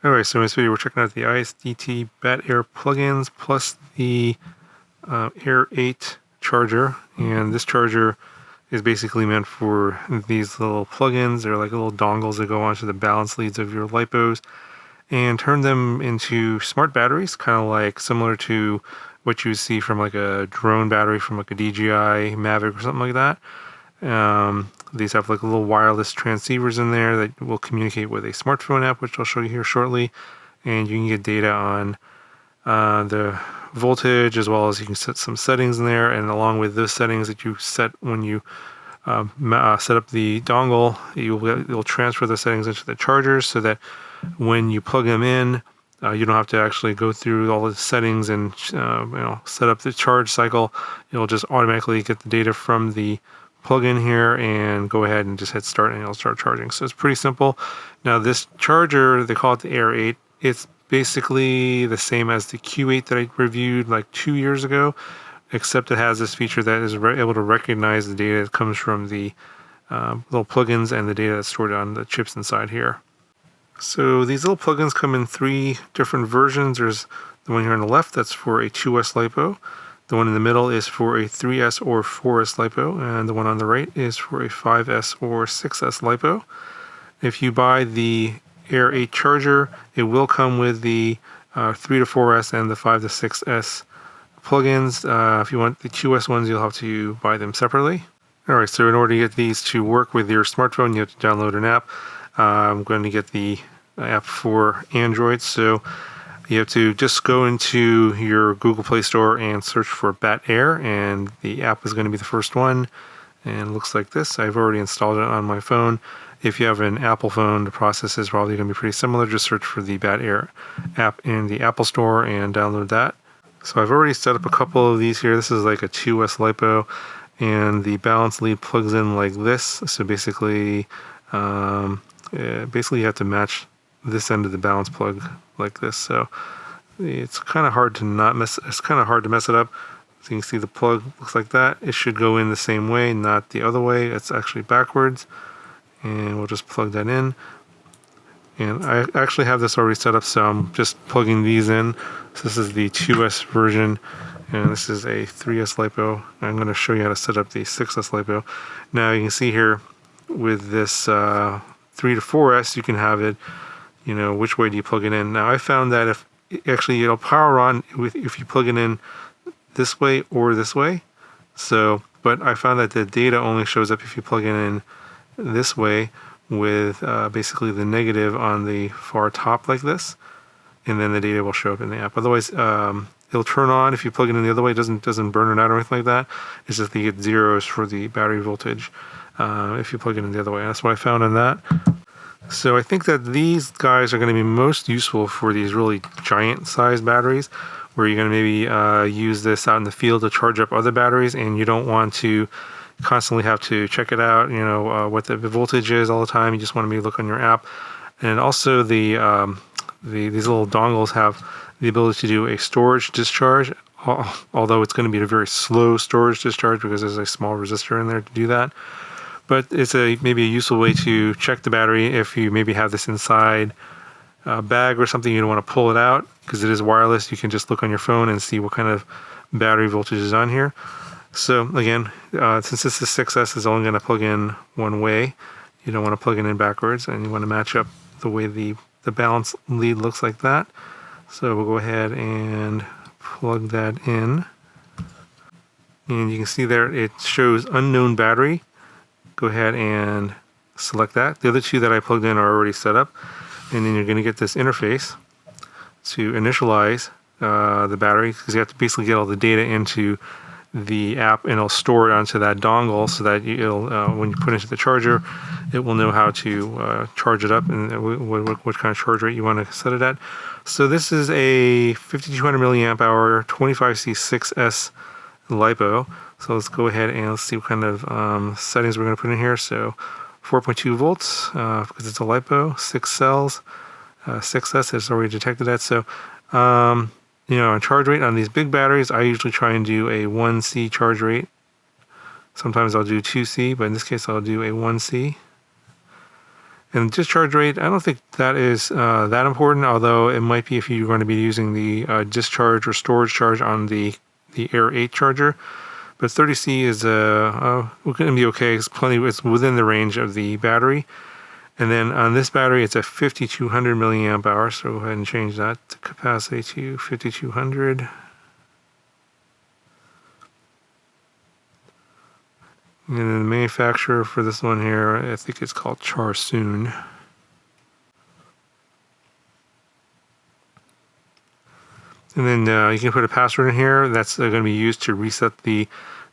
Alright, so in this video we're checking out the iSDT BattAir plugins plus the Air8 charger, and this charger is basically meant for these little plugins. They're like little dongles that go onto the balance leads of your LiPos and turn them into smart batteries, kind of like similar to what you would see from like a drone battery from like a DJI Mavic or something like that. These have like little wireless transceivers in there that will communicate with a smartphone app, which I'll show you here shortly. And you can get data on the voltage, as well as you can set some settings in there. And along with those settings that you set when you set up the dongle, you'll transfer the settings into the chargers so that when you plug them in, you don't have to actually go through all the settings and set up the charge cycle. You'll just automatically get the data from the plug in here and go ahead and just hit start and it'll start charging. So it's pretty simple. Now this charger, they call it the Air8. It's basically the same as the Q8 that I reviewed like 2 years ago, except it has this feature that is able to recognize the data that comes from the little plugins and the data that's stored on the chips inside here. So these little plugins come in 3 different versions. There's the one here on the left that's for a 2S LiPo. The one in the middle is for a 3S or 4S LiPo, and the one on the right is for a 5S or 6S LiPo. If you buy the Air8 charger, it will come with the 3 to 4S and the 5 to 6S plugins. If you want the 2S ones, you'll have to buy them separately. Alright, so in order to get these to work with your smartphone, you have to download an app. I'm going to get the app for Android, so you have to just go into your Google Play Store and search for BattAir, and the app is going to be the first one, and it looks like this. I've already installed it on my phone. If you have an Apple phone, the process is probably going to be pretty similar. Just search for the BattAir app in the Apple Store and download that. So I've already set up a couple of these here. This is like a 2S LiPo, and the balance lead plugs in like this. So basically you have to match this end of the balance plug like this. So it's kind of hard to mess it up. So you can see the plug looks like that. It should go in the same way, not the other way. It's actually backwards. And we'll just plug that in. And I actually have this already set up, so I'm just plugging these in. So this is the 2S version, and this is a 3S LiPo. I'm going to show you how to set up the 6S LiPo. Now you can see here with this 3 to 4S, you can have it, which way do you plug it in. Now I found that if it'll power on if you plug it in this way or this way. So, but I found that the data only shows up if you plug it in this way with basically the negative on the far top like this, and then the data will show up in the app. Otherwise, it'll turn on if you plug it in the other way. It doesn't burn it out or anything like that. It's just that you get zeros for the battery voltage if you plug it in the other way. That's what I found on that. So I think that these guys are going to be most useful for these really giant size batteries, where you're going to maybe use this out in the field to charge up other batteries, and you don't want to constantly have to check it out, what the voltage is all the time. You just want to maybe look on your app. And also these little dongles have the ability to do a storage discharge, although it's going to be a very slow storage discharge because there's a small resistor in there to do that. But it's maybe a useful way to check the battery if you maybe have this inside a bag or something. You don't want to pull it out because it is wireless. You can just look on your phone and see what kind of battery voltage is on here. So again, since this is 6S, is only going to plug in one way. You don't want to plug it in backwards, and you want to match up the way the balance lead looks like that. So we'll go ahead and plug that in. And you can see there it shows unknown battery. Go ahead and select that. The other 2 that I plugged in are already set up. And then you're going to get this interface to initialize the battery, because you have to basically get all the data into the app, and it'll store it onto that dongle so that it'll when you put it into the charger, it will know how to charge it up and what kind of charge rate you want to set it at. So this is a 5200 milliamp hour 25C6S LiPo. So let's go ahead and let's see what kind of settings we're going to put in here. So 4.2 volts because it's a LiPo, 6 cells, 6S has already detected that. So on charge rate on these big batteries, I usually try and do a 1C charge rate. Sometimes I'll do 2C, but in this case I'll do a 1C. And discharge rate, I don't think that is that important, although it might be if you're going to be using the discharge or storage charge on the Air8 charger. But 30C is going to be okay. It's within the range of the battery. And then on this battery, it's a 5200 milliamp hour. So go ahead and change that capacity to 5200. And then the manufacturer for this one here, I think it's called Charsoon. And then you can put a password in here. That's going to be used to reset the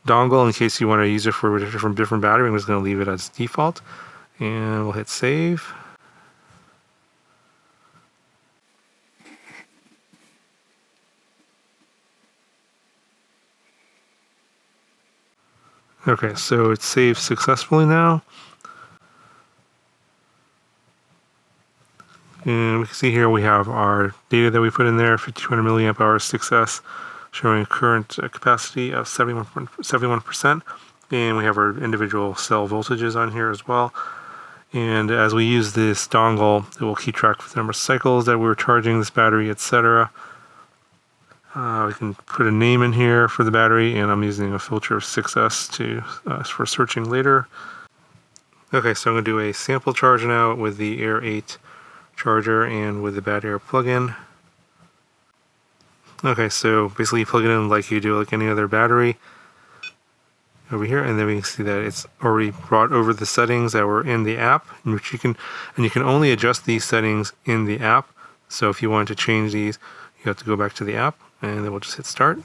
dongle in case you want to use it for a different battery. I'm just going to leave it as default. And we'll hit save. Okay, so it's saved successfully now. And we can see here we have our data that we put in there, 5200 milliamp hours success, showing current capacity of 71%. And we have our individual cell voltages on here as well. And as we use this dongle, it will keep track of the number of cycles that we're charging this battery, etc. We can put a name in here for the battery, and I'm using a filter of 6S for searching later. Okay, so I'm going to do a sample charge now with the Air8 charger and with the BattAir plugin. Okay, so basically you plug it in like you do like any other battery over here, and then we can see that it's already brought over the settings that were in the app, which you can only adjust these settings in the app. So if you want to change these, you have to go back to the app, and then we'll just hit start.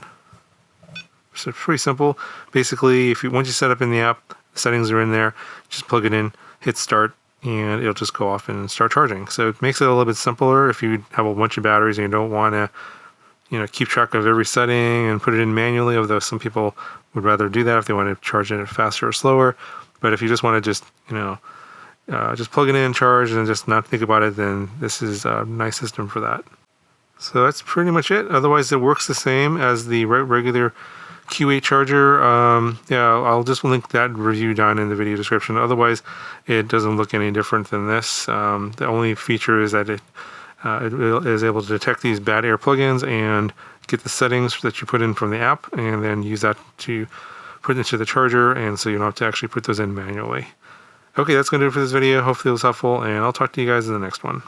So it's pretty simple. Basically, once you set up in the app, the settings are in there, just plug it in, hit start, and it'll just go off and start charging. So it makes it a little bit simpler if you have a bunch of batteries and you don't want to keep track of every setting and put it in manually, although some people would rather do that if they want to charge it faster or slower. But if you just want to just plug it in, charge, and just not think about it, then this is a nice system for that. So that's pretty much it. Otherwise, it works the same as the regular Q8 charger. Yeah, I'll just link that review down in the video description. Otherwise, it doesn't look any different than this. The only feature is that it is able to detect these BattAir plugins and get the settings that you put in from the app, and then use that to put into the charger, and so you don't have to actually put those in manually. Okay, that's going to do it for this video. Hopefully it was helpful, and I'll talk to you guys in the next one.